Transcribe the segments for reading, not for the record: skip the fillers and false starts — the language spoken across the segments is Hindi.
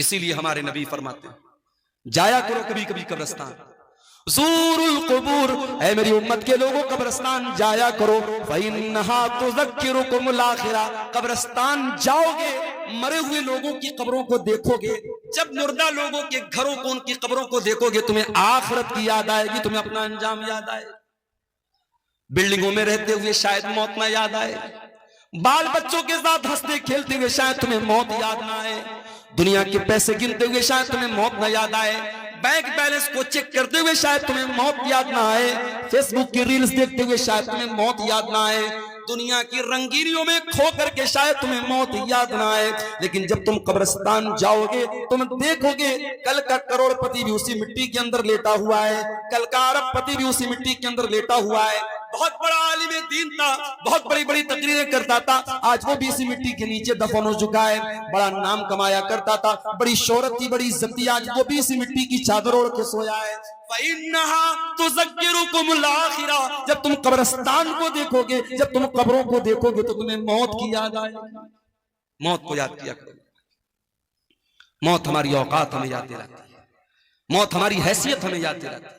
इसीलिए हमारे नबी फरमाते हैं, जाया करो कभी कभी कब्रिस्तान, ज़ूरुल कुबूर, ऐ मेरी उम्मत के लोगों कब्रिस्तान जाया करो, फ़इन्नहा तुज़क्किरुकुमुल आखिरा, कब्रिस्तान जाओगे, मरे हुए लोगों की कब्रों को देखोगे, जब मुर्दा लोगों के घरों को, उनकी कब्रों को देखोगे, तुम्हें आखिरत की याद आएगी, तुम्हें अपना अंजाम याद आएगा। बिल्डिंगों में रहते हुए शायद मौत ना याद आए, बाल बच्चों के साथ हंसते खेलते हुए शायद तुम्हें मौत याद ना आए, दुनिया के पैसे गिनते हुए शायद तुम्हें मौत ना याद आए, बैंक बैलेंस को चेक करते हुए शायद तुम्हें मौत याद ना आए, फेसबुक की रील्स देखते हुए शायद तुम्हें मौत याद ना आए, दुनिया की रंगीनियों में खो करके शायद तुम्हें मौत याद ना आए, लेकिन जब तुम कब्रिस्तान जाओगे तुम देखोगे कल का करोड़पति भी उसी मिट्टी के अंदर लेटा हुआ है, कल का अरबपति भी उसी मिट्टी के अंदर लेटा हुआ है, बहुत बड़ा आलिम दीन था, बहुत बड़ी बड़ी तकरीरें करता था, आज वो भी इसी मिट्टी के नीचे दफन हो चुका है, बड़ा नाम कमाया करता था, बड़ी शोहरत थी, बड़ी इज्जत थी, आज वो भी इसी मिट्टी की चादर ओढ़ के सोया है। जब तुम कब्रिस्तान को देखोगे, जब तुम कब्रों को देखोगे तो तुम्हें मौत की याद आएगी। मौत को याद किया करो, मौत हमारी औकात हमें याद दिलाती है, मौत हमारी हैसियत हमें याद दिलाती है।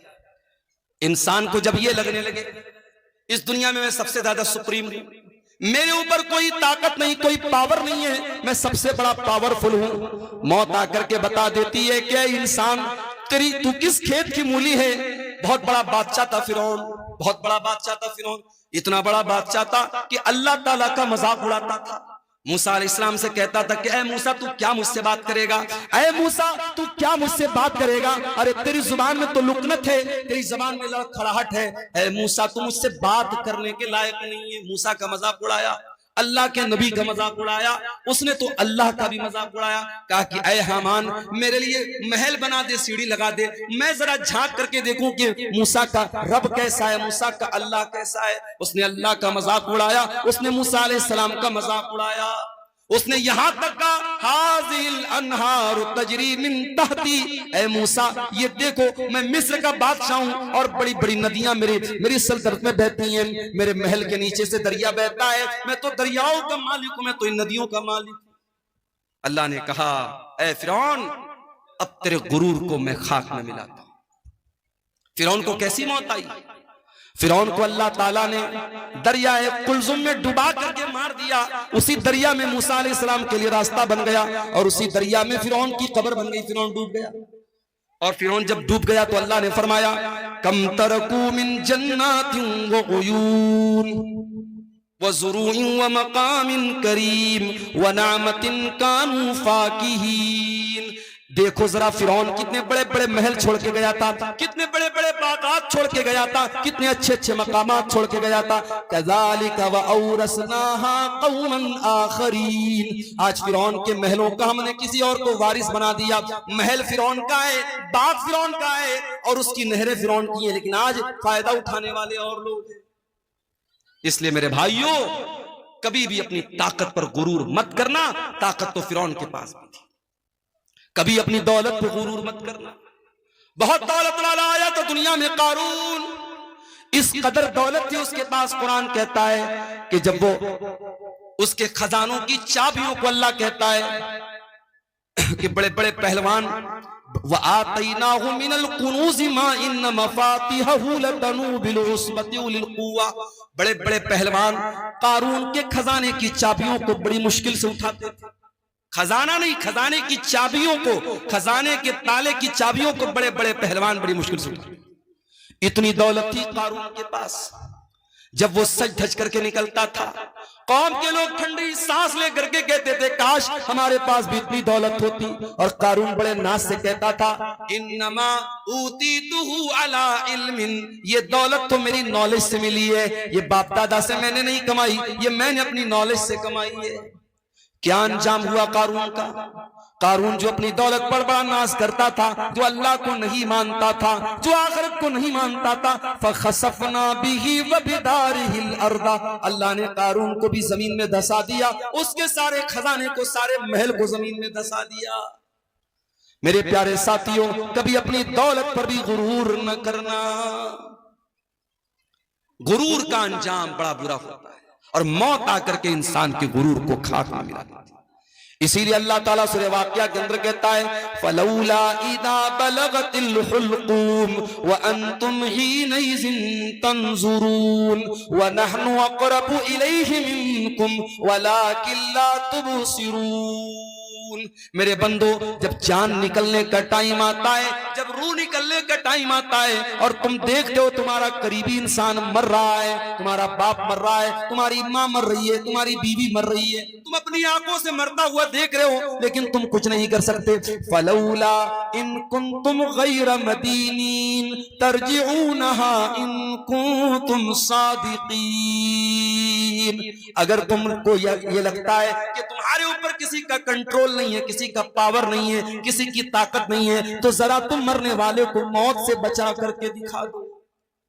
इंसान को जब ये लगने लगे इस दुनिया में मैं सबसे ज्यादा सुप्रीम हूं, मेरे ऊपर कोई ताकत नहीं, कोई पावर नहीं है, मैं सबसे बड़ा पावरफुल हूं, मौत आकर के बता देती है कि इंसान तू किस खेत की मूली है। बहुत बड़ा बादशाह था फिरौन, बहुत बड़ा बादशाह था फिरौन, इतना बड़ा बादशाह था कि अल्लाह ताला का मजाक उड़ाता था। मूसा अलैहिस्सलाम से कहता था कि ऐ मूसा तू क्या मुझसे बात करेगा, ऐ मूसा तू क्या मुझसे बात करेगा, अरे तेरी जुबान में तो लुकनत है, तेरी जुबान में लड़खड़ाहट है, ऐ मूसा तू मुझसे बात करने के लायक नहीं है। मूसा का मजाक उड़ाया, अल्लाह के नबी का मजाक उड़ाया, उसने तो अल्लाह का भी मजाक उड़ाया, कहा कि ऐ हामान मेरे लिए महल बना दे, सीढ़ी लगा दे, मैं जरा झांक करके देखूं कि मूसा का रब कैसा है, मूसा का अल्लाह कैसा है। उसने अल्लाह का मजाक उड़ाया, उसने मूसा अलैहिस्सलाम का मजाक उड़ाया, उसने यहां तक कहा हाज़िल अनहारु तजरी मिन तहती, ऐ मूसा ये देखो मैं मिस्र का बादशाह हूं और बड़ी बड़ी नदियां मेरी सल्तनत में बहती हैं, मेरे महल के नीचे से दरिया बहता है, मैं तो दरियाओं का मालिक हूं, मैं तो इन नदियों का मालिक। अल्लाह ने कहा ऐ फिरौन अब तेरे गुरूर को मैं खाक में मिलाता हूं। फिरौन को कैसी मौत आई? फिरौन को अल्लाह ताला ने दरियाए कुलजुम में डुबा करके मार दिया, उसी दरिया में मूसा अलैहिस्सलाम के लिए रास्ता बन गया और उसी दरिया में फिरौन की कब्र बन गई, फिरौन डूब गया। और फिरौन जब डूब गया तो अल्लाह ने फरमाया कम तरकू मिन जन्नातिन व उयून व ज़ुरूइन व मकामिन करीम व नामतिन कानू फाकिहीन। देखो जरा फिरौन कितने बड़े बड़े महल छोड़ के गया था, कितने बड़े बड़े बागात छोड़ के गया था, कितने अच्छे अच्छे मकामात छोड़ के गया था। कज़ालिका व औरसनाहा कौमन आखरीन, आज फिरौन के महलों का हमने किसी और को वारिस बना दिया। महल फिरौन का है, बाग फिरौन का है और उसकी नहरें फिरौन की है, लेकिन आज फायदा उठाने वाले और लोग हैं। इसलिए मेरे भाइयों कभी भी अपनी ताकत पर गुरूर मत करना, ताकत तो फिरौन के पास भी थी। कभी अपनी दौलत पे गुरूर मत करना। बहुत दौलत वाला आया तो दुनिया में कारून, इस कदर दौलत थी उसके पास, कुरान कहता है कि जब वो उसके खजानों की चाबियों को अल्लाह कहता है कि बड़े बड़े पहलवान व आतैनाहु मिनल कुनूज़ मा इन्न मफातिहहु लतनू बिल उस्बति उलिल कुव्वा, बड़े बड़े पहलवान कारून के खजाने की चाबियों को बड़ी मुश्किल से उठाते थे। खजाना नहीं, खजाने की चाबियों को, खजाने के ताले की चाबियों को बड़े बड़े पहलवान बड़ी मुश्किल से उठाते। इतनी दौलत थी कारून के पास। जब वो सज धज करके निकलता था कौम के लोग ठंडी सांस ले करके कहते थे काश हमारे पास भी इतनी दौलत होती। और कारून बड़े नाज से कहता था इन्नमा ऊतीतुहु अला इल्मिन, ये दौलत तो मेरी नॉलेज से मिली है, ये बाप दादा से मैंने नहीं कमाई, ये मैंने अपनी नॉलेज से कमाई है। क्या अंजाम हुआ कारून का? कारून जो अपनी दौलत पर बड़ा नाज करता था, जो अल्लाह को नहीं मानता था, जो आखिरत को नहीं मानता था, फखसफना बिही व बिदारिहिल अर्दा, अल्लाह ने कारून को भी जमीन में धसा दिया, उसके सारे खजाने को, सारे महल को जमीन में धसा दिया। मेरे प्यारे साथियों कभी अपनी दौलत पर भी गुरूर न करना, गुरूर का अंजाम बड़ा बुरा होता है और मौत आकर के इंसान के गुरूर को खाक में मिला देती है। इसीलिए अल्लाह ताला सूरह वाक़िया के अंदर कहता है फलौला इदा बलगतिल हुल्कूम व अंतुम हीनइज़िन तंजुरून व नहनु अक़रबु इलैहि मिनकुम वलाकिन ला तुबसिरून। मेरे बंदो, जब जान निकलने का टाइम आता है, जब रूह निकलने का टाइम आता है और तुम देखते हो तुम्हारा करीबी इंसान मर रहा है, तुम्हारा बाप मर रहा है, तुम्हारी माँ मर रही है, तुम्हारी बीवी मर रही है, तुम अपनी आंखों से मरता हुआ देख रहे हो, लेकिन तुम कुछ नहीं कर सकते। फलौला इन कुंतुम गैर मदीनीन तरजिऊनहा इन कुंतुम सादिकीन। अगर तुमको ये लगता है कि तुम्हारे ऊपर किसी का कंट्रोल नहीं है, किसी का पावर नहीं है, किसी की ताकत नहीं है, तो जरा तुम मरने वाले को मौत से बचा करके दिखा दो।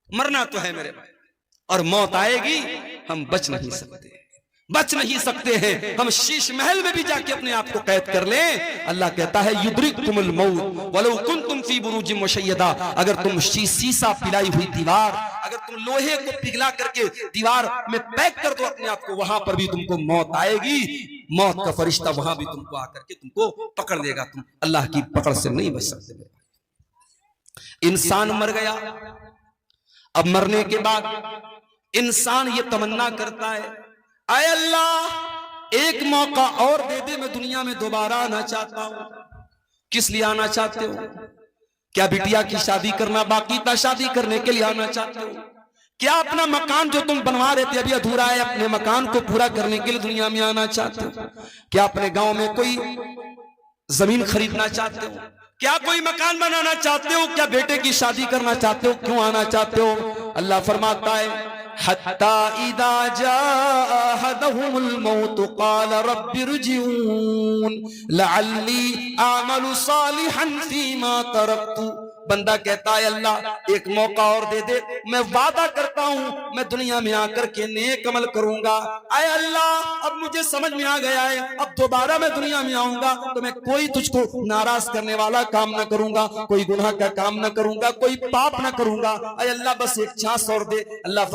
मरना तो है मेरे भाई, और मौत आएगी, हम बच नहीं सकते, बच नहीं सकते हैं। हम शीश महल में भी जाके अपने आप को कैद कर लें, अल्लाह कहता है युद्रिकुमुल मौत वलौ कुंतुम फी बुरूजिम मुशय्यदा। अगर तुम शीशा पिलाई हुई दीवार, अगर तुम लोहे को पिघला करके दीवार में पैक कर दो अपने आप को, वहां पर भी तुमको मौत आएगी। मौत का फरिश्ता वहां भी तुमको आकर के तुमको पकड़ लेगा, तुम अल्लाह की पकड़ से नहीं बच सकते। इंसान मर गया, अब मरने के बाद इंसान ये तमन्ना करता है, आए अल्लाह एक मौका और दे दे, मैं दुनिया में दोबारा आना चाहता हूं। किस लिए आना चाहते हो? क्या बिटिया की शादी करना बाकी था, शादी करने के लिए आना चाहते हो? क्या अपना मकान जो तुम बनवा रहे थे अभी अधूरा है, अपने मकान को पूरा करने के लिए दुनिया में आना चाहते हो? क्या अपने गांव में कोई जमीन खरीदना चाहते हो? क्या कोई मकान बनाना चाहते हो? क्या बेटे की शादी करना चाहते हो? क्यों आना चाहते हो? अल्लाह फरमाता है हत्ता इदा जाअ अहदहुमुल मौत क़ाल रब्बिरजिऊन लअल्ली आमलु सालिहन फीमा तरक्तु। बंदा कहता है अल्लाह एक मौका और दे दे, मैं वादा करता हूं मैं दुनिया में आकर के नेक अमल करूंगा। आए अल्लाह अब मुझे समझ में आ गया है, अब दोबारा मैं दुनिया में आऊंगा तो मैं कोई तुझको नाराज करने वाला काम ना करूंगा, कोई गुनाह का काम ना करूंगा, कोई पाप ना करूंगा। आए अल्लाह बस एक चांस और दे। अल्लाह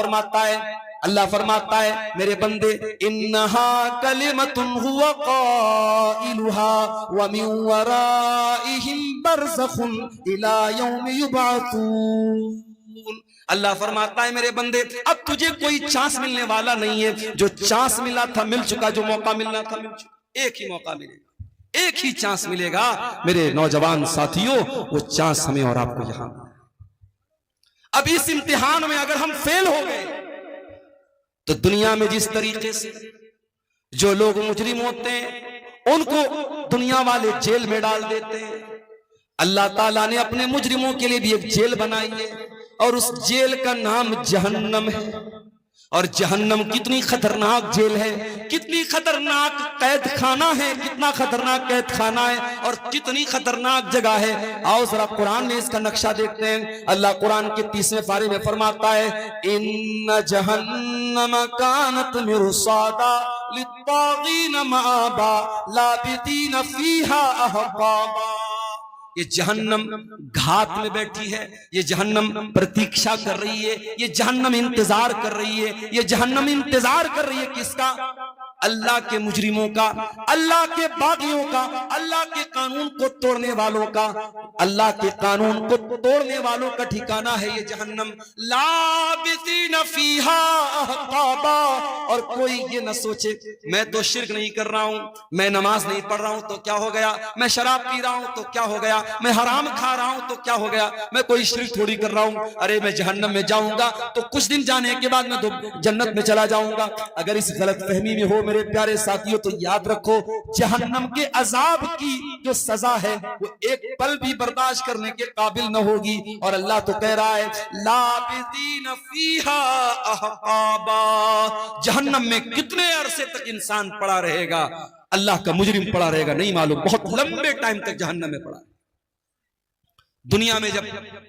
फरमाता है मेरे बंदे इन्नहा कलिमतुन हुवा क़ाइलुहा व मिन वराइहिम बरज़खुन इला यौमि युबअसून। अल्लाह फरमाता है मेरे बंदे अब तुझे कोई चांस मिलने वाला नहीं है, जो चांस मिला था मिल चुका, जो मौका मिलना था मिल चुका। एक ही मौका मिलेगा, एक ही चांस मिलेगा मेरे नौजवान साथियों, वो चांस हमें और आपको यहां। अब इस इम्तिहान में अगर हम फेल हो गए तो दुनिया में जिस तरीके से जो लोग मुजरिम होते हैं उनको दुनिया वाले जेल में डाल देते हैं, अल्लाह ताला ने अपने मुजरिमों के लिए भी एक जेल बनाई है और उस जेल का नाम जहन्नम है। और जहन्नम कितनी खतरनाक जेल है, कितनी खतरनाक कैद खाना है, कितना खतरनाक कैद खाना है और कितनी खतरनाक जगह है। आओ जरा कुरान में इसका नक्शा देखते हैं। अल्लाह कुरान के 30वें पारे में फरमाता है इन्न जहन्नम कानत मिरसादा लित्तागीन माबा लाबिदीन फीहा अहकाबा। ये जहन्नम घात में बैठी है, ये जहन्नम प्रतीक्षा कर रही है, ये जहन्नम इंतजार कर रही है, ये जहन्नम इंतजार कर रही है किसका? अल्लाह के मुजरिमों का, अल्लाह के बागियों का, अल्लाह के कानून को तोड़ने वालों का। अल्लाह के कानून को तोड़ने वालों का ठिकाना है ये जहन्नम। लाबिसीन फीहा अहकाबा। और कोई ये न सोचे मैं तो शिर्क नहीं कर रहा हूं, मैं नमाज नहीं पढ़ रहा हूं तो क्या हो गया, मैं शराब पी रहा हूं तो क्या हो गया, मैं हराम खा रहा हूं तो क्या हो गया, मैं कोई शिर्क थोड़ी कर रहा हूं। अरे मैं जहन्नम में जाऊंगा तो कुछ दिन जाने के बाद मैं तो जन्नत में चला जाऊंगा। अगर इस गलत फहमी में हो मेरे प्यारे साथियों तो याद रखो जहन्नम के अजाब की जो सजा है वो एक पल भी बर्दाश्त करने के काबिल न होगी। और अल्लाह तो कह रहा है लाबिदीन फीहा अहकाबा। जहन्नम में कितने अरसे तक इंसान पड़ा रहेगा, अल्लाह का मुजरिम पड़ा रहेगा नहीं मालूम, बहुत लंबे टाइम तक जहन्नम में पड़ा। दुनिया में जब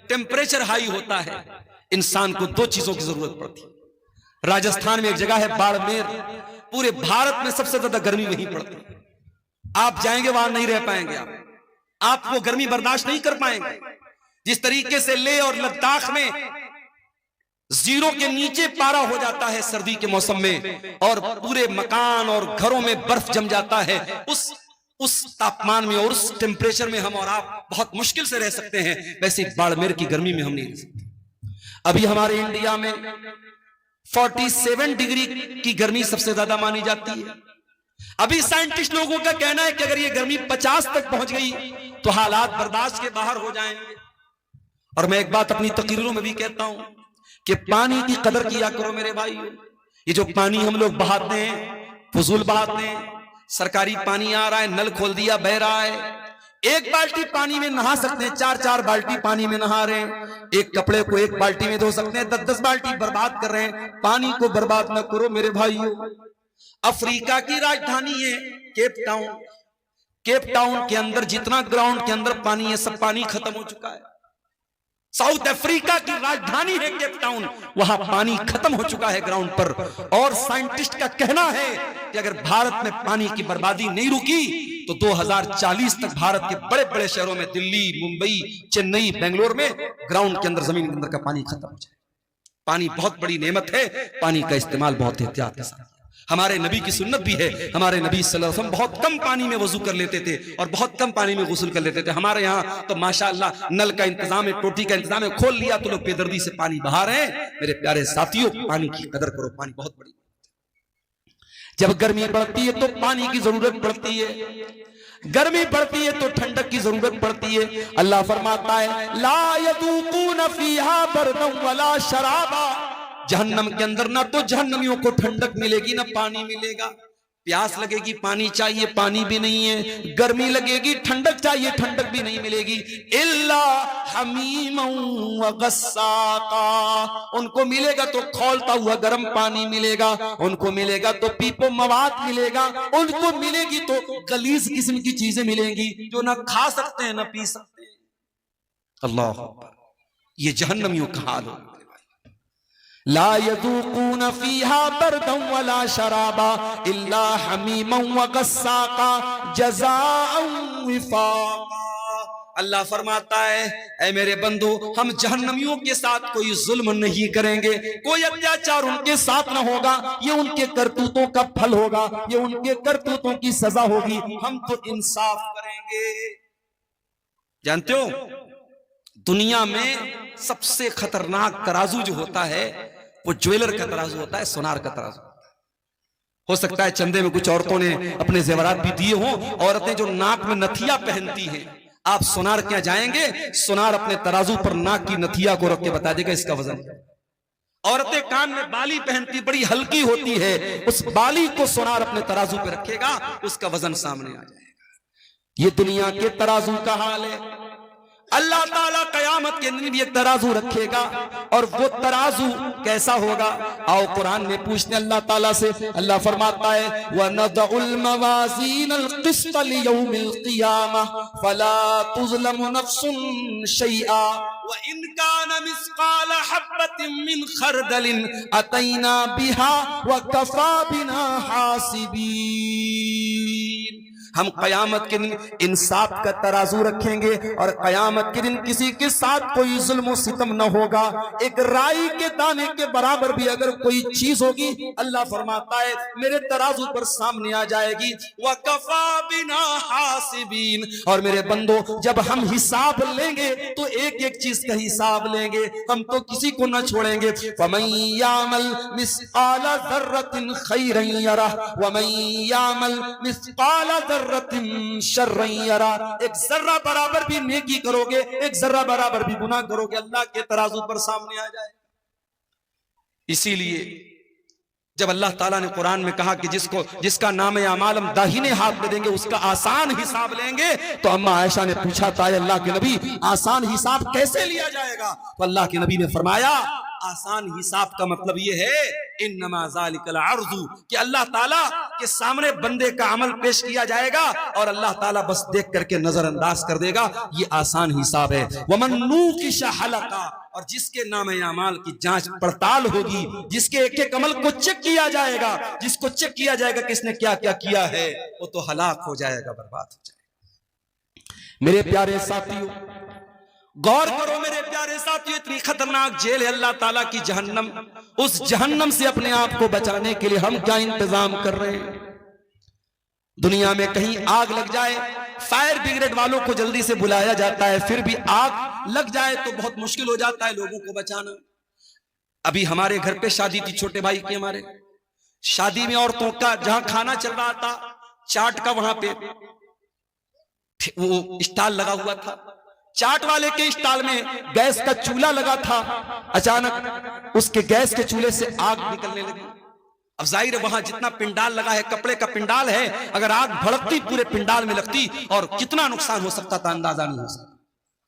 टेम्परेचर हाई होता है इंसान को दो चीजों की जरूरत पड़ती है। राजस्थान में एक जगह है बाड़मेर, पूरे भारत में सबसे ज्यादा गर्मी वहीं पड़ती है। आप जाएंगे वहां नहीं रह पाएंगे, आप वो गर्मी बर्दाश्त नहीं कर पाएंगे। जिस तरीके से लेह और लद्दाख में 0 के नीचे पारा हो जाता है सर्दी के मौसम में और पूरे मकान और घरों में बर्फ जम जाता है, उस उस तापमान में और उस टेम्परेचर में हम और आप बहुत मुश्किल से रह सकते हैं, वैसे बाड़मेर की गर्मी में हम नहीं रह सकते। अभी हमारे इंडिया में 47 डिग्री की गर्मी सबसे ज्यादा मानी जाती है। अभी साइंटिस्ट लोगों का कहना है कि अगर ये गर्मी 50 तक पहुंच गई तो हालात बर्दाश्त के बाहर हो जाएंगे। और मैं एक बात अपनी तकरीरों में भी कहता हूं कि पानी की कदर किया करो मेरे भाई। ये जो पानी हम लोग बहाते हैं, फजूल बहाते हैं, सरकारी पानी आ रहा है, नल खोल दिया, बह रहा है। एक बाल्टी पानी में नहा सकते हैं, 4-4 बाल्टी पानी में नहा रहे हैं। एक कपड़े को एक बाल्टी में धो सकते हैं, 10-10 बाल्टी बर्बाद कर रहे हैं। पानी को बर्बाद न करो मेरे भाइयों। अफ्रीका की राजधानी है केप टाउन। केप टाउन के अंदर जितना ग्राउंड के अंदर पानी है, सब पानी खत्म हो चुका है। साउथ अफ्रीका की राजधानी है केप टाउन, वहां पानी खत्म हो चुका है ग्राउंड पर। और साइंटिस्ट का कहना है कि अगर भारत में पानी की बर्बादी नहीं रुकी तो 2040 तक भारत के बड़े बड़े शहरों में, दिल्ली, मुंबई, चेन्नई, बेंगलोर में ग्राउंड के अंदर, जमीन के अंदर का पानी खत्म हो जाए। पानी बहुत बड़ी नेमत है, पानी का इस्तेमाल बहुत एहतियात के साथ। हमारे नबी की सुन्नत भी है, हमारे नबी सल्लल्लाहु अलैहि वसल्लम बहुत कम पानी में वजू कर लेते थे और बहुत कम पानी में गुस्ल कर लेते थे। हमारे यहाँ तो माशाअल्लाह नल का इंतजाम है, टोटी का इंतजाम है, खोल लिया तो लोग बेदर्दी से पानी बहा रहे हैं। मेरे प्यारे साथियों, पानी की कदर करो, पानी बहुत बड़ी। जब गर्मी बढ़ती है तो पानी की जरूरत पड़ती है, गर्मी बढ़ती है तो ठंडक की जरूरत पड़ती है। अल्लाह फरमाता है ला यदूकून फीहा बरदन वला शराबा। जहन्नम के अंदर ना तो जहन्नमियों को ठंडक मिलेगी ना पानी मिलेगा। प्यास लगेगी, पानी चाहिए, पानी भी नहीं है। गर्मी लगेगी, ठंडक चाहिए, ठंडक भी नहीं मिलेगी। इल्ला हमीमन व गस्साका। उनको मिलेगा तो खौलता हुआ गर्म पानी मिलेगा, उनको मिलेगा तो पीपो मवाद मिलेगा, उनको मिलेगी तो गलीज किस्म की चीजें मिलेंगी जो ना खा सकते हैं ना पी सकते हैं। अल्लाह अकबर, ये जहन्नमियों का हाल हो। ला यदूकून फीहा बरदन वला शराबा इल्ला हमीमन व गस्साका जज़ाअन विफाका। अल्लाह फरमाता है, ऐ मेरे बंदो, हम जहन्नमियों के साथ कोई जुल्म नहीं करेंगे, कोई अत्याचार उनके साथ न होगा। ये उनके करतूतों का फल होगा, ये उनके करतूतों की सजा होगी। हम तो इंसाफ करेंगे। जानते हो, दुनिया में सबसे खतरनाक तराजू जो होता है वो ज्वेलर का तराजू होता है, सोनार का तराजू। हो सकता है चंदे में कुछ औरतों ने अपने जेवरात भी दिए हों। औरतें जो नाक में नथिया पहनती हैं, आप सोनार क्या जाएंगे, सोनार अपने तराजू पर नाक की नथिया को रख के बता देगा इसका वजन। औरतें कान में बाली पहनती, बड़ी हल्की होती है, उस बाली को सोनार अपने तराजू पे रखेगा, उसका वजन सामने आ जाएगा। ये दुनिया के तराजू का हाल है। अल्लाह ताला कयामत के दिन भी एक तराजू रखेगा, और वो तराजू कैसा होगा? आओ कुरान में पूछते अल्लाह ताला से। अल्लाह फरमाता है वनदउल मवाज़ीनल क़िस्त लियौमिल क़ियामह फला तुज़लमु नफ्सुन शैआ व इन कान मिस्क़ाल हब्बतिन मिन खरदलिन अतैना बिहा व कफ़ा बिना हासिबीन। हम कयामत के दिन इंसाफ का तराजू रखेंगे और कयामत के दिन किसी के साथ कोई जुल्म सितम न होगा। एक राई के दाने के बराबर भी अगर कोई चीज होगी, अल्लाह फरमाता है मेरे तराजू पर सामने आ जाएगी। वकफा बिना हासिबीन। और मेरे बंदो, जब हम हिसाब लेंगे तो एक एक चीज का हिसाब लेंगे, हम तो किसी को न छोड़ेंगे। फमन यामल मिस्काल ज़र्रतिन खैरन यरा वमन यामल मिस्काल शर्रन यरा। एक जर्रा बराबर भी नेकी करोगे, एक जर्रा बराबर भी गुनाह करोगे, अल्लाह के तराजू पर सामने आ जाए। इसीलिए जब अल्लाह ताला ने कुरान में कहा कि जिसका नाम है अमाल हम दाहिने हाथ में देंगे, उसका आसान हिसाब लेंगे, तो अम्मा आयशा ने पूछा था अल्लाह के नबी आसान हिसाब कैसे लिया जाएगा? तो अल्लाह के नबी ने फरमाया आसान हिसाब का मतलब ये है इन्नमा ज़ालिकल अर्ज़ु, कि अल्लाह ताला के सामने बंदे का अमल पेश किया जाएगा और अल्लाह ताला बस देख करके नजरअंदाज कर देगा। ये आसान हिसाब है। वमन नूकिश हलका, और जिसके नाम अमाल की जांच पड़ताल होगी, जिसके एक एक अमल को चेक किया जाएगा, जिसको चेक किया जाएगा किसने क्या क्या किया है, वो तो हलाक हो जाएगा, बर्बाद हो जाएगा। मेरे प्यारे साथियों, गौर करो मेरे प्यारे साथियों, इतनी खतरनाक जेल है अल्लाह ताला की जहन्नम। उस जहन्नम से अपने आप को बचाने के लिए हम क्या इंतजाम कर रहे हैं? दुनिया में कहीं आग लग जाए, फायर ब्रिगेड वालों को जल्दी से बुलाया जाता है, फिर भी आग लग जाए तो बहुत मुश्किल हो जाता है लोगों को बचाना। अभी हमारे घर पे शादी थी, छोटे भाई की, हमारे शादी में औरतों का जहां खाना चल रहा था चाट का, वहां पे वो स्टॉल लगा हुआ था। चाट वाले के स्टॉल में गैस का चूल्हा लगा था। अचानक उसके गैस के चूल्हे से आग निकलने लगी। अब जाहिर है वहां जितना पिंडाल लगा है, कपड़े का पिंडाल है, अगर आग भड़कती पूरे पिंडाल में लगती और कितना नुकसान हो सकता था अंदाजा नहीं हो सकता।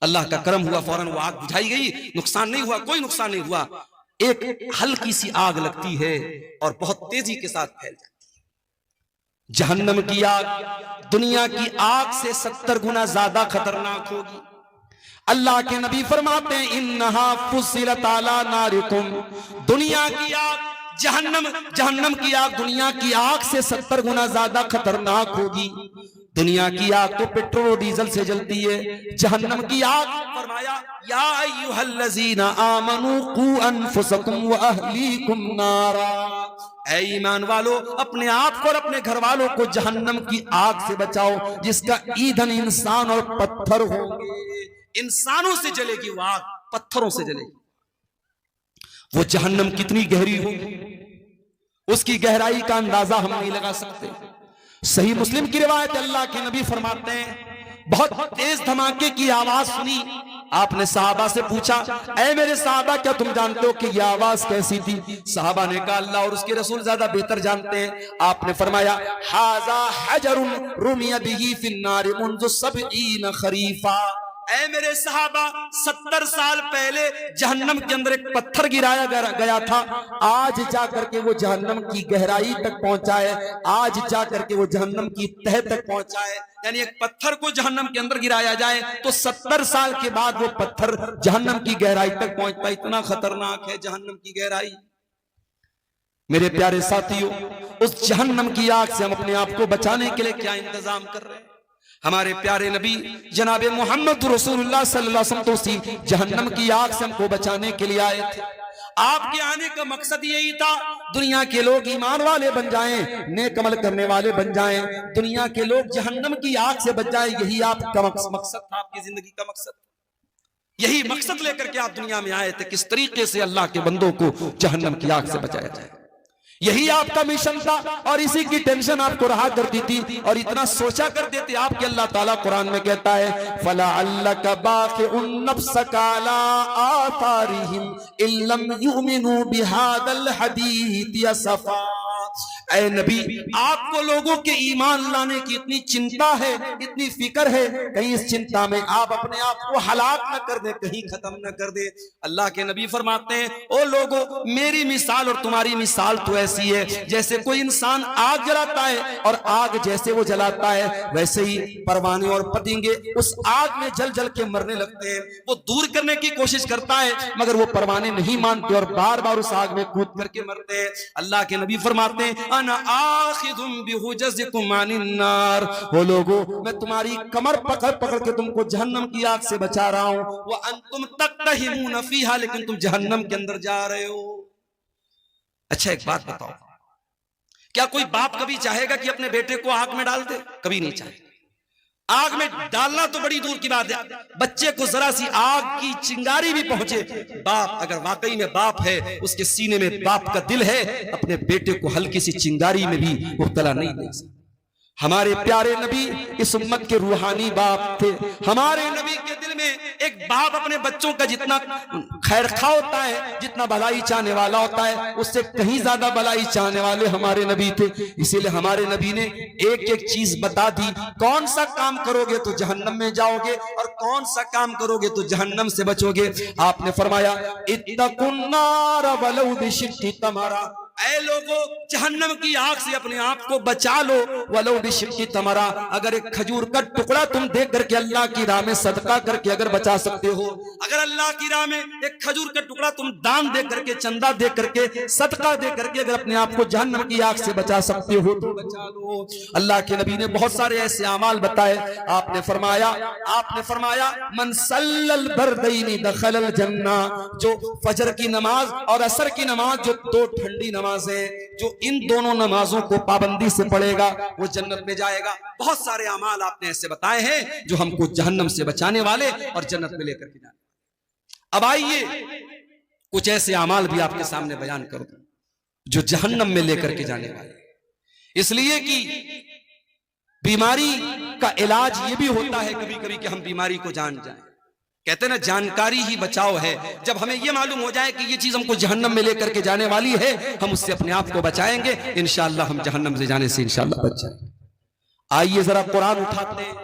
अल्लाह का करम हुआ, फौरन वो आग बुझाई गई, नुकसान नहीं हुआ, कोई नुकसान नहीं हुआ। एक हल्की सी आग लगती है और बहुत तेजी के साथ फैल जाती है। जहन्नम की आग दुनिया की आग से 70 गुना ज्यादा खतरनाक होगी। अल्लाह के नबी फरमाते हैं इन्नहा फुस्सिलत अला नारिकुम, दुनिया की आग जहन्नम की आग दुनिया की आग से 70 गुना ज्यादा खतरनाक होगी। दुनिया की आग तो पेट्रोल और डीजल से जलती है, जहन्नम की आग फरमाया या अय्युहल्लज़ीना आमनू कू अनफुसकुम व अहलीकुम नारा, ऐ ईमान वालो अपने आप को और अपने घर वालों को जहन्नम की आग से बचाओ जिसका ईंधन इंसान और पत्थर होंगे। इंसानों से जलेगी वो आग, पत्थरों से जलेगी। वो जहन्नम कितनी गहरी होगी उसकी गहराई का अंदाजा हम नहीं लगा सकते। सही मुस्लिम की रिवायत, अल्लाह के नबी फरमाते हैं बहुत तेज धमाके की आवाज सुनी। आपने सहाबा से पूछा ऐ मेरे सहाबा क्या तुम जानते हो कि यह आवाज कैसी थी? सहाबा ने कहा अल्लाह और उसके रसूल ज्यादा बेहतर जानते हैं। आपने फरमाया हाजा हजरुन रुमिया बिही फिन्नार मुंज़ु 70 खरीफा, ऐ मेरे सहाबा 70 साल पहले जहन्नम के अंदर एक पत्थर गिराया गया था, आज जाकर के वो जहन्नम की गहराई तक पहुंचा है, आज जाकर के वो जहन्नम की तह तक पहुंचा है। यानी एक पत्थर को जहन्नम के अंदर गिराया जाए तो 70 साल के बाद वो पत्थर जहन्नम की गहराई तक पहुंचता। इतना खतरनाक है जहन्नम की गहराई। मेरे प्यारे साथियों, उस जहन्नम की आग से हम अपने आप को बचाने के लिए क्या इंतजाम कर रहे हैं? हमारे प्यारे नबी जनाबे मोहम्मद रसूलुल्लाह सल्लल्लाहु अलैहि वसल्लम तो उसी जहन्नम की आग से हमको बचाने के लिए आए थे। आपके आने का मकसद यही था दुनिया के लोग ईमान वाले बन जाएं, नेक अमल करने वाले बन जाएं, दुनिया के लोग जहन्नम की आग से बच जाएं। यही आपका मकसद था, आपकी जिंदगी का मकसद, यही मकसद लेकर के आप दुनिया में आए थे, किस तरीके से अल्लाह के बंदों को जहन्नम की आग से बचाया जाए। यही आपका मिशन था और इसी की टेंशन आपको रहा करती थी और इतना सोचा कर देते आप कि अल्लाह ताला कुरान में कहता है फला अल्लका बाक़िउन नफ्सका अला आथारिहिम इल्लम युमिनू बिहादल हदीथ असफा। ऐ नबी आपको लोगों के ईमान लाने की इतनी चिंता है, इतनी फिक्र है, कहीं इस चिंता में आप अपने आप को हलाक न कर दे, कहीं खत्म न कर दे। अल्लाह के नबी फरमाते हैं ओ लोगों मेरी मिसाल और तुम्हारी मिसाल तो ऐसी है जैसे कोई इंसान आग जलाता है और आग जैसे वो जलाता है वैसे ही परवाने और पतंगे उस आग में जल जल के मरने लगते हैं। वो दूर करने की कोशिश करता है मगर वो परवाने नहीं मानते और बार बार उस आग में कूद करके मरते हैं। अल्लाह के नबी फरमाते हैं अना आखिदुम बिहुजज़िकुम अनिन नार, वो लोगों मैं तुम्हारी कमर पकड़ पकड़ के तुमको जहन्नम की आग से बचा रहा हूं। व अंतुम तक़तहिमून फीहा, लेकिन तुम जहन्नम के अंदर जा रहे हो। अच्छा एक बात बताओ, क्या कोई बाप कभी चाहेगा कि अपने बेटे को आग में डाल दे? कभी नहीं चाहेगा। आग में डालना तो बड़ी दूर की बात है, बच्चे को जरा सी आग की चिंगारी भी पहुंचे, बाप अगर वाकई में बाप है, उसके सीने में बाप का दिल है, अपने बेटे को हल्की सी चिंगारी में भी मुब्तला नहीं दे सकता। हमारे प्यारे नबी इस उम्मत के रूहानी बाप थे। हमारे नबी के दिल में एक बाप अपने बच्चों का जितना खैरखा होता है, जितना भलाई चाहने वाला होता है, उससे कहीं ज्यादा भलाई चाहने वाले हमारे नबी थे। इसीलिए हमारे नबी ने एक एक चीज बता दी, कौन सा काम करोगे तो जहन्नम में जाओगे और कौन सा काम करोगे तो जहन्नम से बचोगे। आपने फरमाया इत्तकुन नार वलौ बिशिक्कि तमरा, ऐ लोगों जहन्नम की आग से अपने आप को बचा लो, वलो बिशिक्कि तमरा, अगर एक खजूर का टुकड़ा तुम दे करके अल्लाह की राह में सदका करके अगर बचा सकते हो, अगर अल्लाह की राह में एक खजूर का टुकड़ा तुम दान दे करके, चंदा दे करके, सदका दे करके अगर अपने आप को जहन्नम की आग से बचा सकते हो तो बचा लो। अल्लाह के नबी ने बहुत सारे ऐसे अमाल बताए। आपने फरमाया मन सल्लल बरदैनी दखलल जन्ना, जो फजर की नमाज और असर की नमाज, जो दो ठंडी नमाज नमाजें, जो इन दोनों नमाजों को पाबंदी से पढ़ेगा वो जन्नत में जाएगा। बहुत सारे अमाल आपने ऐसे बताए हैं जो हमको जहन्नम से बचाने वाले और जन्नत में लेकर के जाने। अब आइए कुछ ऐसे अमाल भी आपके सामने बयान कर दूं जो जहन्नम में लेकर के जाने वाले। इसलिए कि बीमारी का इलाज ये भी होता है कभी कभी कि हम बीमारी को जान जाएं। कहते हैं ना, जानकारी ही बचाव है। जब हमें यह मालूम हो जाए कि ये चीज हमको जहन्नम में लेकर के जाने वाली है, हम उससे अपने आप को बचाएंगे, इंशाअल्लाह हम जहन्नम से जाने से इंशाअल्लाह बच जाएंगे। आइए जरा कुरान उठाते हैं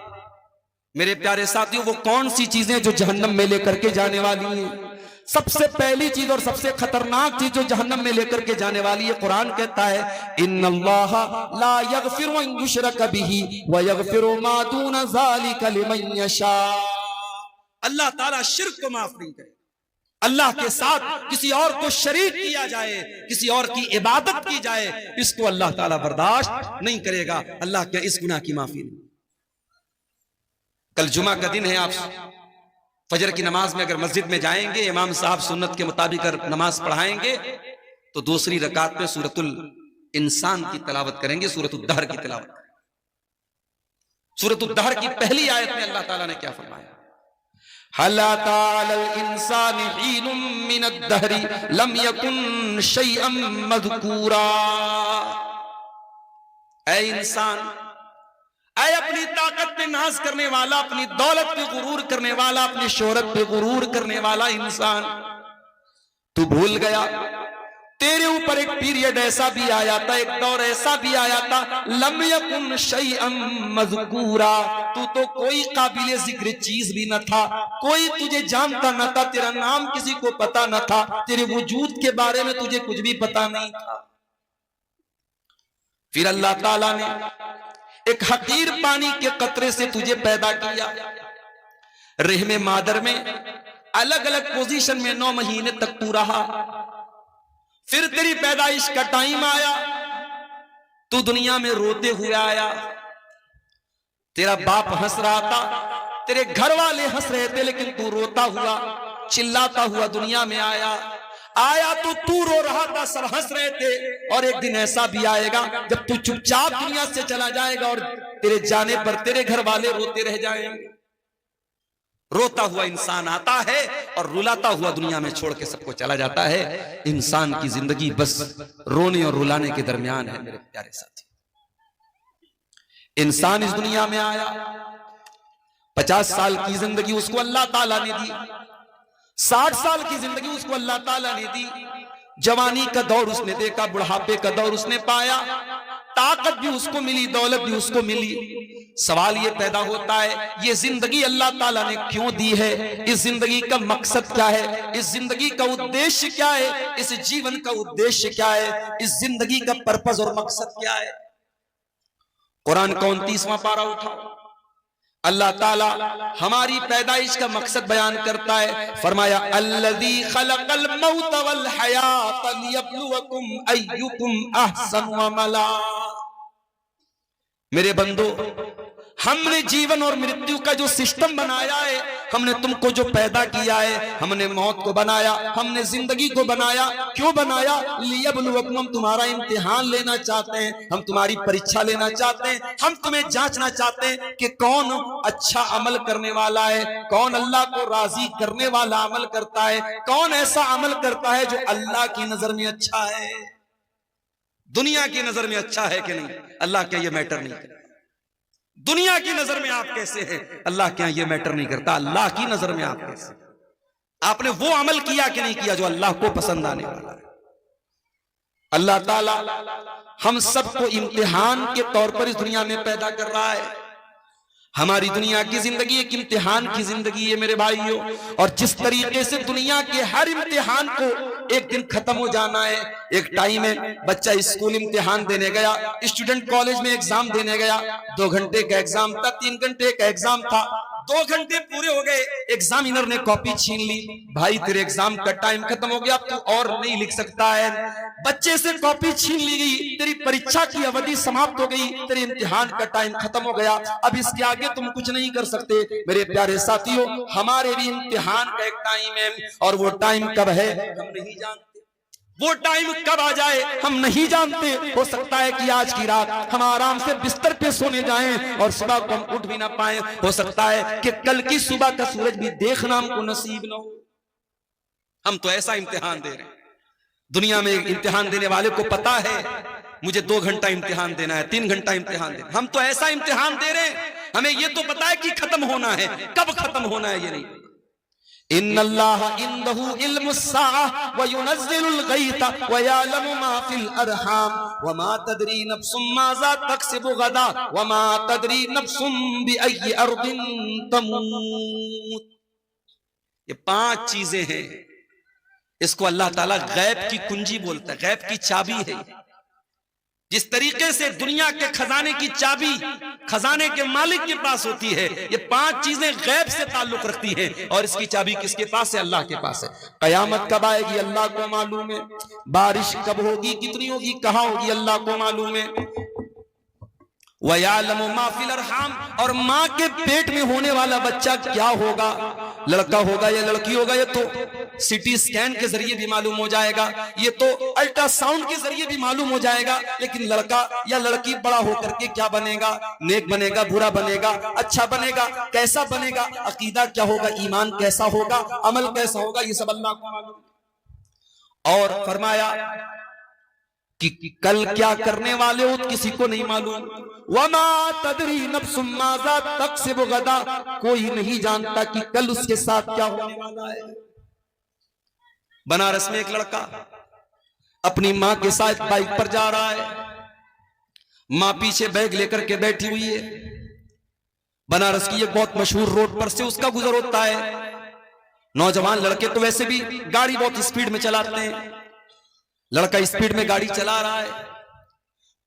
मेरे प्यारे साथियों, वो कौन सी चीजें जो जहन्नम में लेकर के जाने वाली हैं। सबसे पहली चीज और सबसे खतरनाक चीज जो जहन्नम में लेकर के जाने वाली है, कुरान कहता है इन्नल्लाह ला यगफिरु अन युशरक बिही व यगफिरु मा दून ज़ालिका लिमन यशा। अल्लाह ताला शिर्क को माफ नहीं करे। अल्लाह के साथ किसी और को शरीक किया जाए, किसी और की इबादत की जाए, इसको अल्लाह ताला बर्दाश्त नहीं करेगा। अल्लाह के इस गुनाह की माफी नहीं। कल जुमा का दिन है, आप फजर की नमाज में अगर मस्जिद में जाएंगे, इमाम साहब सुन्नत के मुताबिक नमाज पढ़ाएंगे तो दूसरी रकात में सूरतुल इंसान की तिलावत करेंगे, सूरतुल दहर की तिलावत करेंगे। सूरतुल दहर की पहली आयत में अल्लाह ताला ने क्या फरमाया, हल अता अलल इंसानि हीनुम मिनद दहरी लम यकुन शैअन मज़कूरा। ऐ इंसान, ऐ अपनी ताकत पे नाज करने वाला, अपनी दौलत पे गुरूर करने वाला, अपनी शोहरत पे गुरूर करने वाला इंसान, तू भूल गया तेरे ऊपर एक पीरियड ऐसा भी आया था, एक दौर ऐसा भी आया था, लम यकुन शैअन मज़कूरा, तू तो कोई काबिले जिक्र चीज भी न था, कोई तुझे जानता न था, तेरा नाम किसी को पता न था, तेरे वजूद के बारे में तुझे कुछ भी पता नहीं था। फिर अल्लाह ताला ने एक हकीर पानी के कतरे से तुझे पैदा किया, रहमे मादर में अलग अलग पोजीशन में 9 महीने तक तू रहा। फिर तेरी पैदाइश का टाइम आया, तू दुनिया में रोते हुए आया। तेरा बाप हंस रहा था, तेरे घर वाले हंस रहे थे, लेकिन तू रोता हुआ चिल्लाता हुआ दुनिया में आया। तो तू रो रहा था, सब हंस रहे थे, और एक दिन ऐसा भी आएगा जब तू चुपचाप दुनिया से चला जाएगा और तेरे जाने पर तेरे घर वाले रोते रह जाएंगे। रोता हुआ इंसान आता है और रुलाता हुआ दुनिया में छोड़ के सबको चला जाता है। इंसान की जिंदगी बस रोने और रुलाने के दरमियान है मेरे प्यारे साथी। इंसान इस दुनिया में आया, 50 साल की जिंदगी उसको अल्लाह ताला ने दी, 60 साल की जिंदगी उसको अल्लाह ताला ने दी। जवानी का दौर उसने देखा, बुढ़ापे का दौर उसने पाया, ताकत भी उसको मिली, दौलत भी उसको मिली। सवाल ये पैदा होता है, ये जिंदगी अल्लाह ताला ने क्यों दी है? इस जिंदगी का मकसद क्या है? इस जिंदगी का उद्देश्य क्या है? इस जीवन का उद्देश्य क्या है? इस जिंदगी का पर्पस और मकसद क्या है? कुरान का 29वां पारा उठाओ, अल्लाह ताला हमारी पैदाइश का मकसद बयान करता है। फरमाया अल्लज़ी खलक़ल मौत वल हयात लियब्लुवकुम अय्युकुम अहसनु अमला। मेरे बंदो, हमने जीवन और मृत्यु का जो सिस्टम बनाया है, हमने तुमको जो पैदा किया है, हमने मौत को बनाया, हमने जिंदगी को बनाया। क्यों बनाया? लियब्लुवकुम, हम तुम्हारा इम्तिहान लेना चाहते हैं, हम तुम्हारी परीक्षा लेना चाहते हैं, हम तुम्हें जांचना चाहते हैं कि कौन अच्छा अमल करने वाला है, कौन अल्लाह को राजी करने वाला अमल करता है, कौन ऐसा अमल करता है जो अल्लाह की नजर में अच्छा है। दुनिया की नजर में अच्छा है कि नहीं, अल्लाह क्या ये मैटर नहीं करता। दुनिया की नजर में आप कैसे हैं, अल्लाह क्या ये मैटर नहीं करता। अल्लाह की नजर में आप कैसे, आपने वो अमल किया कि नहीं किया जो अल्लाह को पसंद आने वाला है। अल्लाह ताला हम सबको इम्तिहान के तौर पर इस दुनिया में पैदा कर रहा है। हमारी दुनिया की जिंदगी एक इम्तिहान की जिंदगी है मेरे भाइयों, और जिस तरीके से दुनिया के हर इम्तिहान को एक दिन खत्म हो जाना है। एक टाइम है, बच्चा स्कूल इम्तिहान देने गया, स्टूडेंट कॉलेज में एग्जाम देने गया, 2 घंटे का एग्जाम था, 3 घंटे का एग्जाम था, 2 घंटे पूरे हो गए, एग्जामिनर ने कॉपी छीन ली। भाई तेरे एग्जाम का टाइम खत्म हो गया, तू और नहीं लिख सकता है। बच्चे से कॉपी छीन ली गई, तेरी परीक्षा की अवधि समाप्त हो गई, तेरे इम्तिहान का टाइम खत्म हो गया, अब इसके आगे तुम कुछ नहीं कर सकते। मेरे प्यारे साथियों, हमारे भी इम्तिहान का एक टाइम है, और वो टाइम कब है हम नहीं जानते। वो टाइम कब आ जाए हम नहीं जानते। हो सकता है कि आज की रात हम आराम से बिस्तर पे सोने जाएं और सुबह को हम उठ भी ना पाए। हो सकता है कि कल की सुबह का सूरज भी देखना हमको नसीब ना हो। हम तो ऐसा इम्तिहान दे रहे हैं। दुनिया में इम्तिहान देने वाले को पता है मुझे 2 घंटा इम्तिहान देना है, 3 घंटा इम्तिहान देना। हम तो ऐसा इम्तिहान दे रहे हैं, हमें ये तो पता है कि खत्म होना है, कब खत्म होना है ये नहीं। इन्नल्लाह इंदहु इल्मुस्साअह व युनज़्ज़िलुल गैथ व यअलमु मा फिल अरहाम व मा तदरी नफ्सुम माज़ा तक्सिबु गदा व मा तदरी नफ्सुम बिअय्यि अर्दिन तमूत। ये 5 चीजें हैं, इसको अल्लाह ताला गैब की कुंजी बोलता है, गैब की चाबी है। जिस तरीके से दुनिया के खजाने की चाबी खजाने के मालिक के पास होती है, ये 5 चीजें गैब से ताल्लुक रखती हैं। और इसकी चाबी किसके पास है? अल्लाह के पास है। कयामत कब आएगी अल्लाह को मालूम है। बारिश कब होगी, कितनी होगी, कहां होगी, अल्लाह को मालूम है। वयालमु मा फिल अरहाम, और माँ के पेट में होने वाला बच्चा क्या होगा, लड़का होगा या लड़की होगा, ये तो सीटी स्कैन के जरिए भी मालूम हो जाएगा, ये तो अल्ट्रासाउंड के जरिए भी मालूम हो जाएगा। लेकिन लड़का या लड़की बड़ा होकर के क्या बनेगा, नेक बनेगा, बुरा बनेगा, अच्छा बनेगा, कैसा बनेगा, अकीदा क्या होगा, ईमान कैसा होगा, अमल कैसा होगा, ये सब अल्लाह को मालूम। और फरमाया कि कल क्या करने वाले हो किसी को नहीं मालूम। वमा तदरी नफ्सुम माज़ा तक्सिबु गदा, कोई नहीं जानता कि कल उसके साथ क्या होने वाला है। बनारस में एक लड़का अपनी मां के साथ बाइक पर जा रहा है, मां पीछे बैग लेकर के बैठी हुई है। बनारस की एक बहुत मशहूर रोड पर से उसका गुजर होता है। नौजवान लड़के तो वैसे भी गाड़ी बहुत स्पीड में चलाते हैं, लड़का स्पीड में गाड़ी चला रहा है,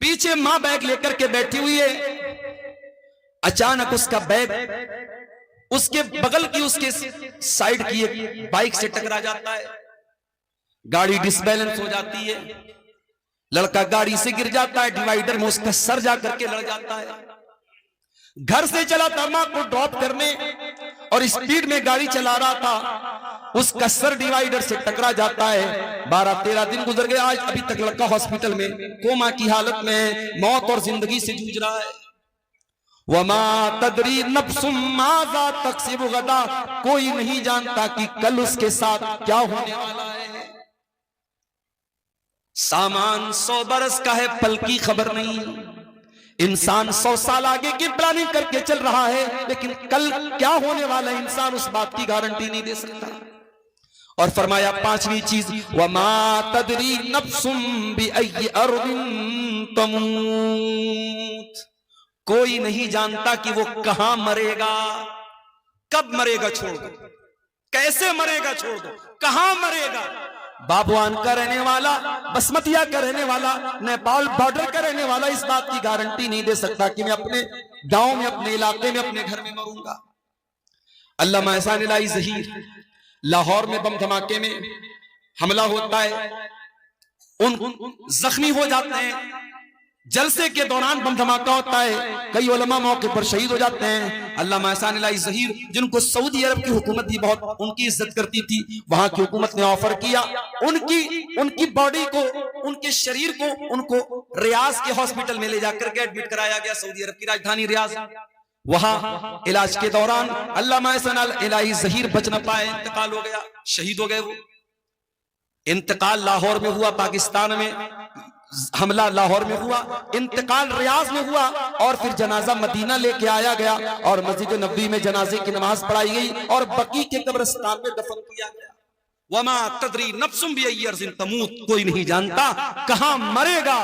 पीछे मां बैग लेकर के बैठी हुई है। अचानक उसका बैग उसके बगल की उसके साइड की एक बाइक से टकरा जाता है, गाड़ी डिसबैलेंस हो जाती है, लड़का गाड़ी से गिर जाता है, डिवाइडर में उसका सर जाकर के लड़ जाता है। घर से चला था मां को ड्रॉप करने और स्पीड में गाड़ी चला रहा था, उसका सर डिवाइडर से टकरा जाता है। 12-13 दिन गुजर गए, आज अभी तक लड़का हॉस्पिटल में कोमा की हालत में मौत और जिंदगी से जूझ रहा है। वमा तदरी नफ्सुम माज़ा तक्सिबु गदा, कोई नहीं जानता कि कल उसके साथ क्या होने वाला है। सामान 100 बरस का है, पल की खबर नहीं। इंसान 100 साल आगे की प्लानिंग करके चल रहा है, लेकिन कल क्या होने वाला है इंसान उस बात की गारंटी नहीं दे सकता। और फरमाया 5वीं चीज, वमा तदरी नफ्सुम बिअय्यि अर्दिन तमूत, कोई नहीं जानता कि वो कहां मरेगा, कब मरेगा छोड़ दो, कैसे मरेगा छोड़ दो, कहां मरेगा। बाबुआन का रहने वाला, बसमतिया का रहने वाला, नेपाल बॉर्डर का रहने वाला इस बात की गारंटी नहीं दे सकता कि मैं अपने गांव में, अपने इलाके में, अपने घर में मरूंगा। अल्लामा एहसान इलाही ज़हीर, लाहौर में बम धमाके में हमला होता है, उन जख्मी हो जाते हैं, जलसे के दौरान बम धमाका होता है, कई उलमा मौके पर शहीद हो जाते हैं। अल्लामा एहसान इलाही ज़हीर, जिनको सऊदी अरब की हुकूमत भी बहुत उनकी इज्जत करती थी, वहां की हुकूमत ने ऑफर किया उनकी बॉडी को, उनके शरीर को उनको रियाज के हॉस्पिटल में ले जाकर के एडमिट कराया गया, सऊदी अरब की राजधानी रियाज। वहां इलाज के दौरान अल्लामा एहसान इलाही ज़हीर बच न पाए, इंतकाल हो गया, शहीद हो गए। वो इंतकाल लाहौर में हुआ, पाकिस्तान में हमला लाहौर में हुआ, इंतकाल रियाज में हुआ, और फिर जनाजा मदीना लेके आया गया और मस्जिद नबी में जनाजे की नमाज पढ़ाई गई और बकी के कब्रिस्तान में दफन किया गया। वमा तदरी नफ्सुम बिअय्यि अर्दिन तमूत, कोई नहीं जानता कहां मरेगा,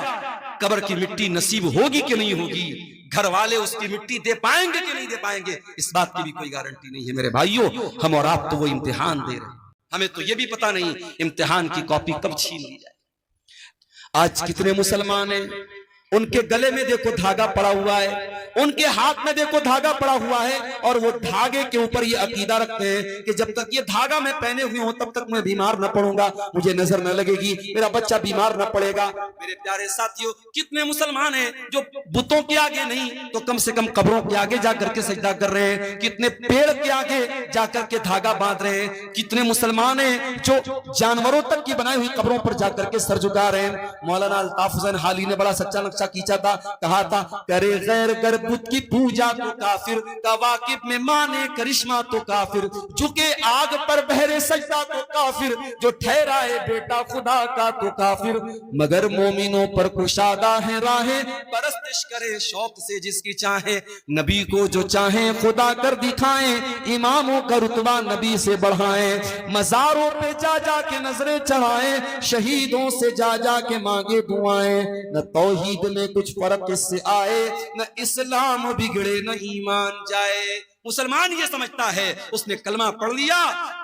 कब्र की मिट्टी नसीब होगी कि नहीं होगी, घर वाले उसकी मिट्टी दे पाएंगे कि नहीं दे पाएंगे, इस बात की भी कोई गारंटी नहीं है। मेरे भाइयों, हम और आप तो वो इम्तिहान दे रहे हैं, हमें तो ये भी पता नहीं इम्तिहान की कॉपी कब छीन ली जाए। आज कितने मुसलमान हैं, उनके गले में देखो धागा पड़ा हुआ है, उनके हाथ में देखो धागा पड़ा हुआ है और वो धागे के ऊपर ये अकीदा रखते हैं कि जब तक ये धागा मैं पहने हुए हूं तब तक मैं बीमार न पड़ूंगा, मुझे नजर न लगेगी, मेरा बच्चा बीमार न पड़ेगा। मेरे प्यारे साथियों, कितने मुसलमान हैं जो बुतों के आगे नहीं तो कम से कम कब्रों के आगे जाकर के सजदा कर रहे हैं, कितने पेड़ के आगे जाकर के धागा बांध रहे हैं, कितने मुसलमान हैं जो जानवरों तक की बनाई हुई कब्रों पर जाकर के सर झुका रहे हैं। मौलाना अल्ताफ हुसैन हाली ने बड़ा सच्चा नक्शा खींचा था, कहा था करे गैर गर बुत की पूजा तो काफिर, कवाकिब में माने करिश्मा तो काफिर, झुके आग पर बहरे सजदा तो काफिर, जो ठहराए बेटा खुदा का तो काफिर, मगर मोमिनों पर कुशादा है राहें, परस्तिश करे शौक से जिसकी चाहे, नबी को जो चाहे खुदा कर दिखाएं, इमामों का रुतबा नबी से बढ़ाएं, मजारों पे जा जा के नजरें चढ़ाएं, शहीदों से जा जा के मांगे दुआएं, न तौहीद में कुछ फर्क इससे आए, न इस्लाम बिगड़े न ईमान जाए। मुसलमान ये समझता है उसने कलमा पढ़ लिया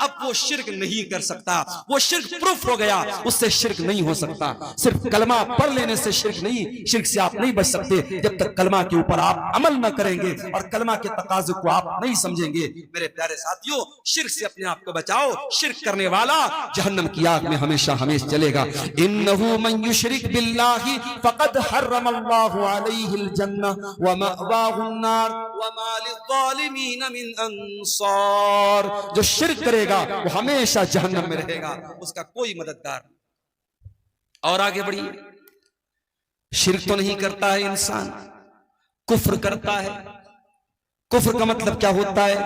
अब वो शिर्क नहीं कर सकता, वो शिर्क प्रूफ हो गया, उससे शिर्क नहीं हो सकता। सिर्फ कलमा पढ़ लेने से शिर्क नहीं, शिर्क से आप नहीं बच सकते जब तक कलमा के ऊपर आप अमल न करेंगे और कलमा के तकाज़े को आप नहीं समझेंगे। मेरे प्यारे साथियों, शिर्क से अपने आप को बचाओ, शिर्क करने वाला जहन्नम की आग में हमेशा हमेशा चलेगा। इन्नहु मन युशरिक बिल्लाहि फक़द हर्रमल्लाहु अलैहिल जन्नह व मअवाहुन नार व मा लिज़्ज़ालिमीन मिन अंसार। जो शिर्क करेगा वो हमेशा जहन्नम में रहेगा, उसका कोई मददगार नहीं। और आगे बढ़िए, शिर्क तो नहीं करता है इंसान, कुफ्र करता है। कुफ्र का मतलब क्या होता है?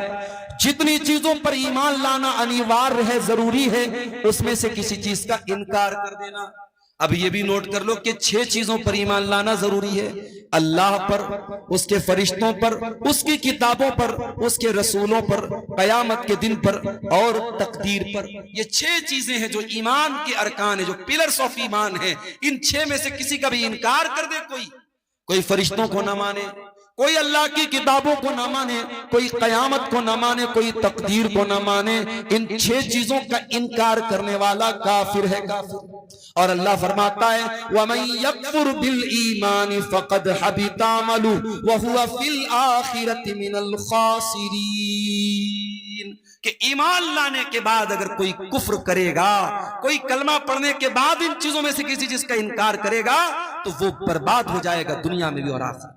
जितनी चीजों पर ईमान लाना अनिवार्य है, जरूरी है, उसमें से किसी चीज का इनकार कर देना। अब ये भी नोट कर लो कि 6 चीजों पर ईमान लाना जरूरी है, अल्लाह पर, उसके फरिश्तों पर, उसकी किताबों पर, उसके रसूलों पर, कयामत के दिन पर और तकदीर पर। ये 6 चीजें हैं जो ईमान के अरकान है, जो पिलर्स ऑफ ईमान है। इन 6 में से किसी का भी इनकार कर दे, कोई फरिश्तों को ना माने, कोई अल्लाह की किताबों को ना माने, कोई कयामत को ना माने, कोई तकदीर को ना माने, इन 6 चीजों का इनकार करने वाला काफिर है, काफिर। और अल्लाह फरमाता है वमन यकफुर बिल ईमान फक़द हबिता अमलु व हुवा फिल आखिरति मिनल खासिरीन। कि ईमान लाने के बाद अगर कोई कुफ्र करेगा, कोई कलमा पढ़ने के बाद इन चीजों में से किसी चीज का इनकार करेगा तो वो बर्बाद हो जाएगा दुनिया में भी और आखिरत।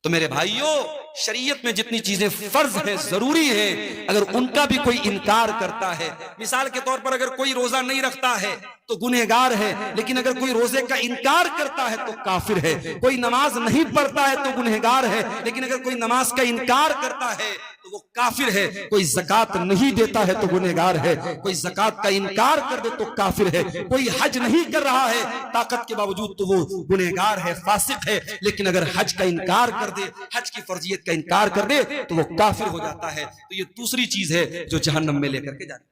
तो मेरे भाइयों, शरीयत में जितनी चीजें फर्ज हैं, जरूरी है, अगर उनका भी कोई इनकार करता है, मिसाल के तौर पर अगर कोई रोजा नहीं रखता है तो गुनहगार है, लेकिन अगर कोई रोजे का इनकार करता है तो काफिर है। कोई नमाज नहीं पढ़ता है तो गुनहगार है, लेकिन अगर कोई नमाज का इनकार करता है तो वो काफिर है। कोई ज़कात नहीं देता है तो गुनहगार है, कोई ज़कात का इनकार कर दे तो काफिर है, कोई हज नहीं कर रहा है ताकत के बावजूद तो वो गुनहगार है, फासिक है, लेकिन अगर हज का इनकार कर दे, हज की फर्जियत का इनकार कर दे तो वो काफिर हो जाता है। तो ये दूसरी चीज है जो जहन्नम में लेकर के जाती है।